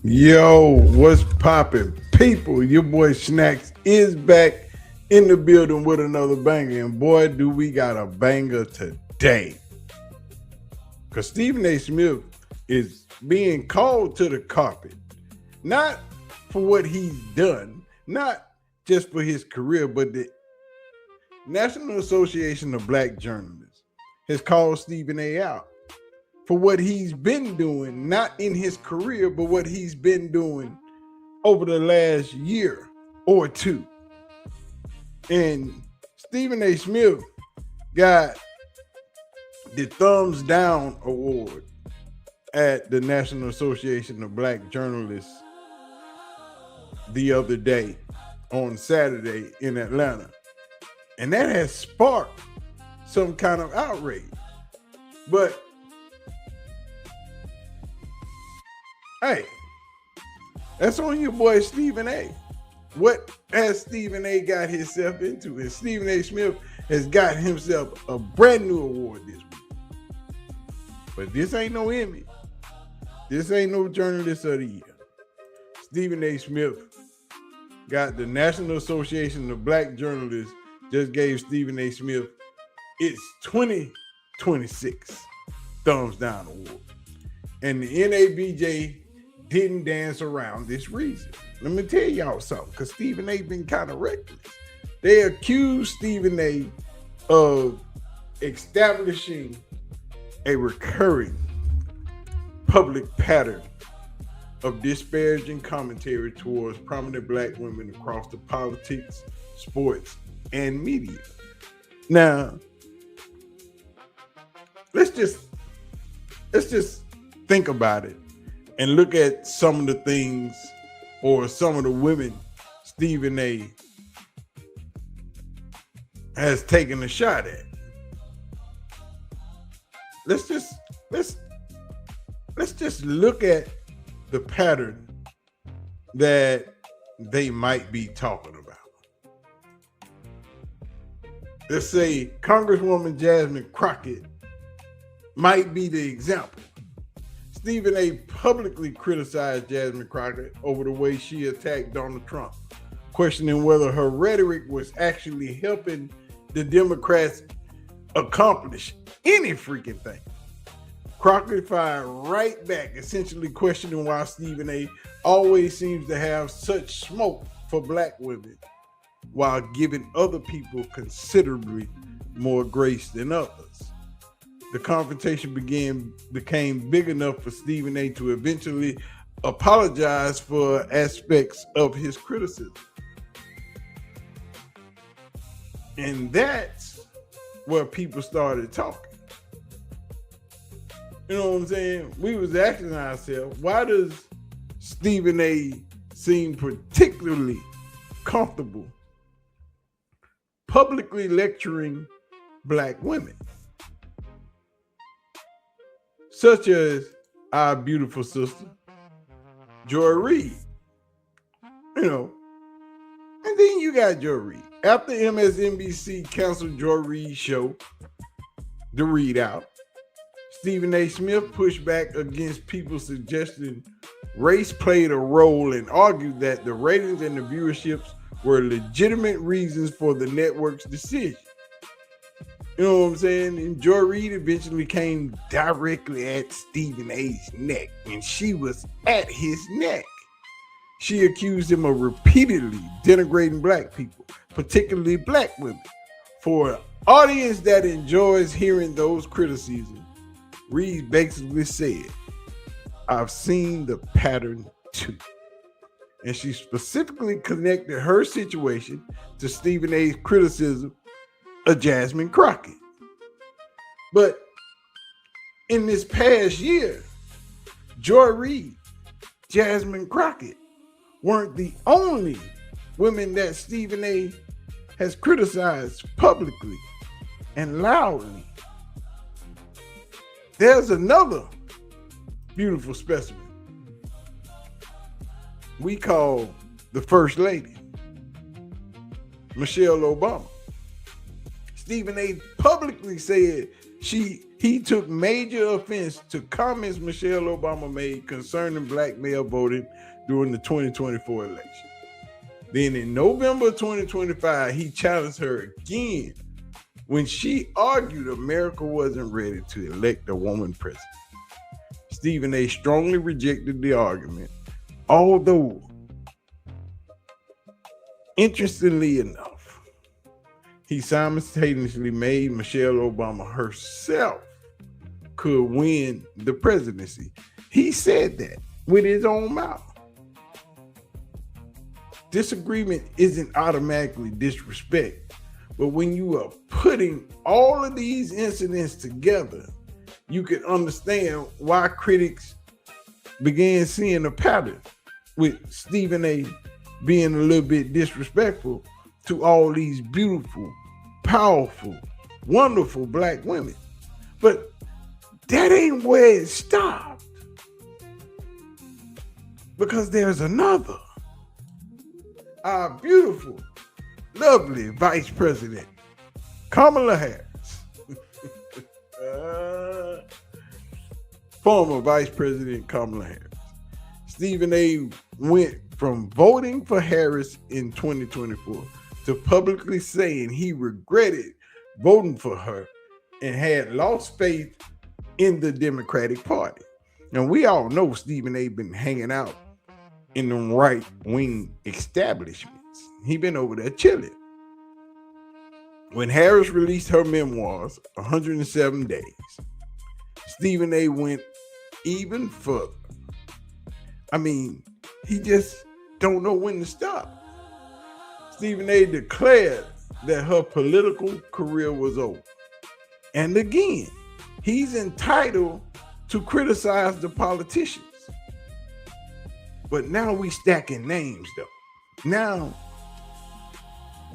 Yo, what's poppin'? People, your boy Snacks is back in the building with another banger. And boy, do we got a banger today. Because Stephen A. Smith is being called to the carpet, not for what he's done, not just for his career, but the National Association of Black Journalists has called Stephen A. out for what he's been doing, not in his career, but what he's been doing over the last year or two. And Stephen A. Smith got the Thumbs Down Award at the National Association of Black Journalists the other day on Saturday in Atlanta. And that has sparked some kind of outrage. But hey, that's on your boy Stephen A. What has Stephen A. got himself into? And Stephen A. Smith has got himself a brand new award this week. But this ain't no Emmy. This ain't no Journalist of the Year. Stephen A. Smith got the National Association of Black Journalists just gave Stephen A. Smith its 2026 Thumbs Down Award. And the NABJ didn't dance around this reason. Let me tell y'all something, because Stephen A. been kind of reckless. They accused Stephen A. of establishing a recurring public pattern of disparaging commentary towards prominent black women across the politics, sports, and media. Now, let's just think about it and look at some of the things or some of the women Stephen A. has taken a shot at. Let's just look at the pattern that they might be talking about. Let's say Congresswoman Jasmine Crockett might be the example. Stephen A. publicly criticized Jasmine Crockett over the way she attacked Donald Trump, questioning whether her rhetoric was actually helping the Democrats accomplish any freaking thing. Crockett fired right back, essentially questioning why Stephen A. always seems to have such smoke for black women while giving other people considerably more grace than others. The confrontation became big enough for Stephen A. to eventually apologize for aspects of his criticism. And that's where people started talking. You know what I'm saying? We was asking ourselves, why does Stephen A. seem particularly comfortable publicly lecturing black women, such as our beautiful sister, Joy Reid? You know, and then you got Joy Reid. After MSNBC canceled Joy Reid's show, The Read Out, Stephen A. Smith pushed back against people suggesting race played a role and argued that the ratings and the viewerships were legitimate reasons for the network's decision. You know what I'm saying? And Joy Reid eventually came directly at Stephen A.'s neck, and she was at his neck. She accused him of repeatedly denigrating black people, particularly black women. For an audience that enjoys hearing those criticisms, Reid basically said, "I've seen the pattern too." And she specifically connected her situation to Stephen A.'s criticism of Jasmine Crockett. But in this past year, Joy Reid, Jasmine Crockett weren't the only women that Stephen A. has criticized publicly and loudly. There's another beautiful specimen we call the First Lady, Michelle Obama. Stephen A. publicly said He took major offense to comments Michelle Obama made concerning black male voting during the 2024 election. Then in November 2025, he challenged her again when she argued America wasn't ready to elect a woman president. Stephen A. strongly rejected the argument, although, interestingly enough, he simultaneously made Michelle Obama herself could win the presidency. He said that with his own mouth. Disagreement isn't automatically disrespect, but when you are putting all of these incidents together, you can understand why critics began seeing a pattern with Stephen A. being a little bit disrespectful to all these beautiful, powerful, wonderful black women. But that ain't where it stopped. Because there's another. Our beautiful, lovely Vice President, Kamala Harris. Former Vice President Kamala Harris. Stephen A. went from voting for Harris in 2024 to publicly saying he regretted voting for her and had lost faith in the Democratic Party. And we all know Stephen A. been hanging out in the right-wing establishments. He been over there chilling. When Harris released her memoirs, 107 Days, Stephen A. went even further. I mean, he just don't know when to stop. Stephen A. declared that her political career was over. And again, he's entitled to criticize the politicians. But now we stacking names though. Now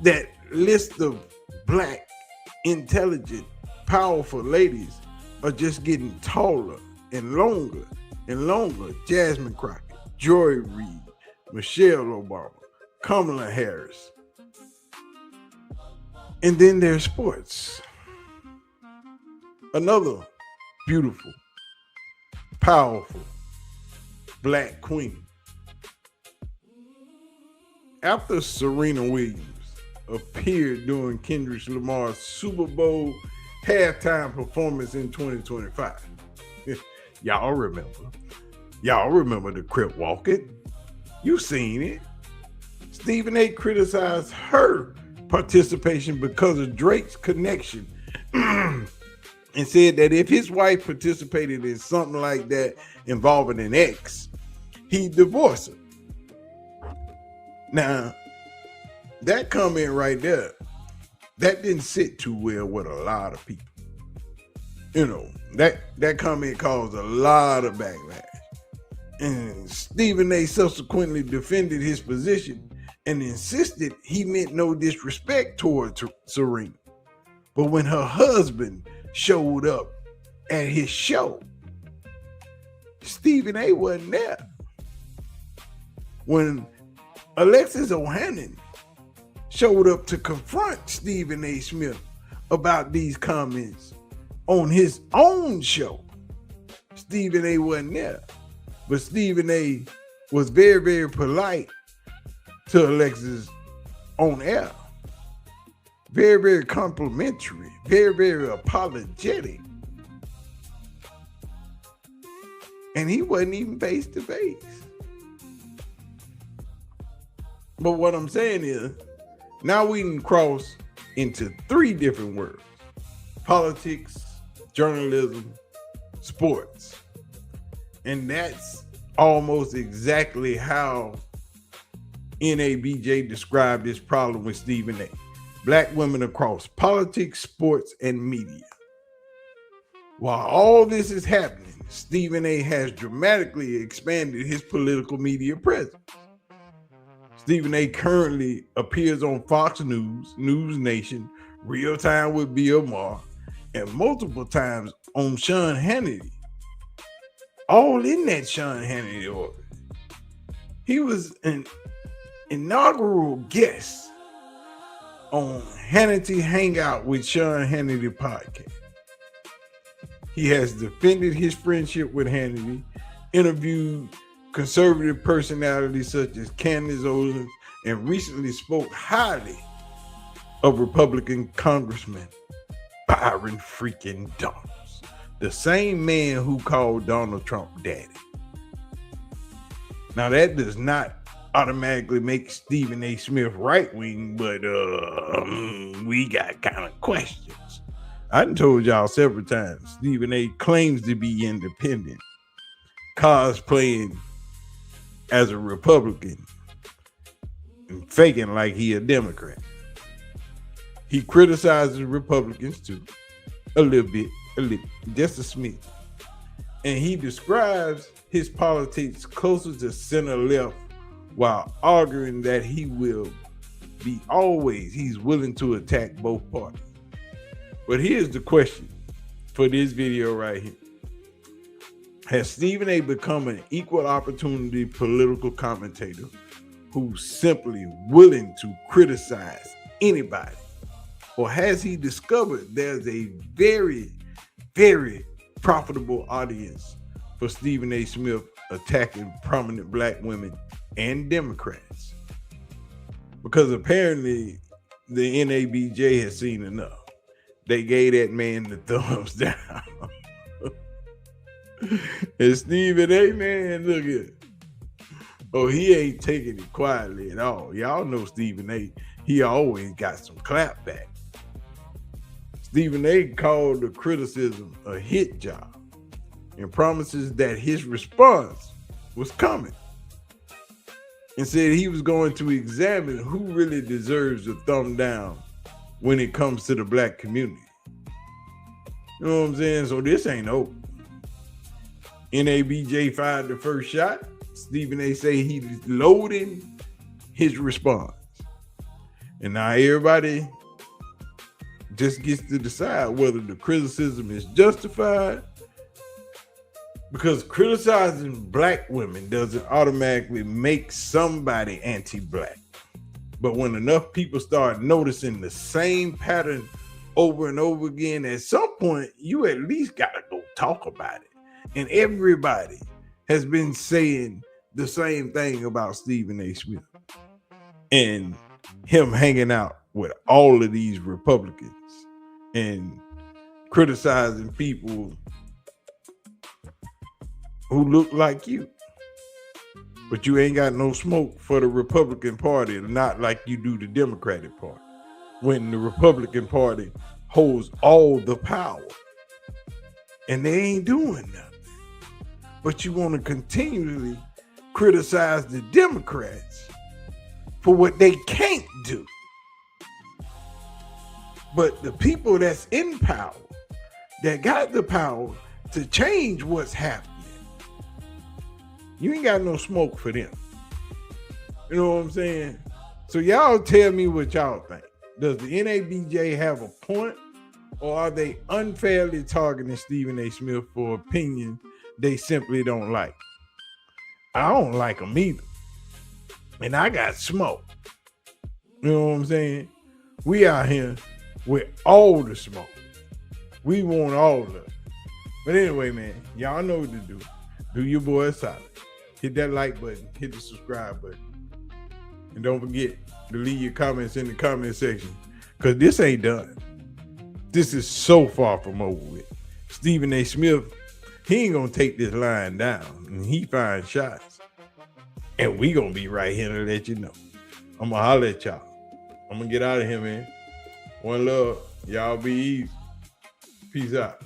that list of black, intelligent, powerful ladies are just getting taller and longer and longer. Jasmine Crockett, Joy Reid, Michelle Obama, Kamala Harris. And then there's sports. Another beautiful, powerful black queen. After Serena Williams appeared during Kendrick Lamar's Super Bowl halftime performance in 2025, y'all remember the crip walking? You seen it. Stephen A. criticized her participation because of Drake's connection and said that if his wife participated in something like that involving an ex, he'd divorce her. Now, that comment right there, that didn't sit too well with a lot of people. You know, that comment caused a lot of backlash. And Stephen A. subsequently defended his position and insisted he meant no disrespect towards Serena. But when her husband showed up at his show, Stephen A. wasn't there. When Alexis Ohanian showed up to confront Stephen A. Smith about these comments on his own show, Stephen A. wasn't there. But Stephen A. was very, very polite to Alexis on air. Very, very complimentary. Very, very apologetic. And he wasn't even face to face. But what I'm saying is, now we can cross into three different words: politics, journalism, sports. And that's almost exactly how NABJ described this problem with Stephen A. Black women across politics, sports, and media. While all this is happening, Stephen A. has dramatically expanded his political media presence. Stephen A. currently appears on Fox News, News Nation, Real Time with Bill Maher, and multiple times on Sean Hannity. All in that Sean Hannity orbit. He was an inaugural guest on Hannity Hangout with Sean Hannity podcast. He has defended his friendship with Hannity, interviewed conservative personalities such as Candace Owens, and recently spoke highly of Republican Congressman Byron freaking Donalds, the same man who called Donald Trump daddy. Now, that does not automatically make Stephen A. Smith right-wing, but we got kind of questions. I done told y'all several times, Stephen A. claims to be independent, cosplaying as a Republican and faking like he a Democrat. He criticizes Republicans too, a little bit, just a smidge. And he describes his politics closer to center left while arguing that he's willing to attack both parties. But here's the question for this video right here. Has Stephen A. become an equal opportunity political commentator who's simply willing to criticize anybody? Or has he discovered there's a very, very profitable audience for Stephen A. Smith attacking prominent black women and Democrats? Because apparently the NABJ has seen enough. They gave that man the thumbs down. And Stephen A., man, look at it. Oh, he ain't taking it quietly at all. Y'all know Stephen A., he always got some clap back. Stephen A. called the criticism a hit job and promises that his response was coming, and said he was going to examine who really deserves a thumb down when it comes to the black community. You know what I'm saying? So this ain't over. NABJ fired the first shot. Stephen A. say he's loading his response. And now everybody just gets to decide whether the criticism is justified, because criticizing black women doesn't automatically make somebody anti-black. But when enough people start noticing the same pattern over and over again, at some point, you at least got to go talk about it. And everybody has been saying the same thing about Stephen A. Smith and him hanging out with all of these Republicans and criticizing people who look like you. But you ain't got no smoke for the Republican Party, not like you do the Democratic Party, when the Republican Party holds all the power and they ain't doing nothing. But you want to continually criticize the Democrats for what they can't do. But the people that's in power, that got the power to change what's happening, you ain't got no smoke for them. You know what I'm saying? So y'all tell me what y'all think. Does the NABJ have a point, or are they unfairly targeting Stephen A. Smith for opinion they simply don't like? I don't like them either. And I got smoke. You know what I'm saying? We out here with all the smoke. We want all of it. But anyway, man, y'all know what to do. Do your boy a solid. Hit that like button, hit the subscribe button. And don't forget to leave your comments in the comment section, because this ain't done. This is so far from over with. Stephen A. Smith, he ain't gonna take this line down, and he finds shots. And we gonna be right here to let you know. I'm gonna holler at y'all. I'm gonna get out of here, man. One love. Y'all be easy. Peace out.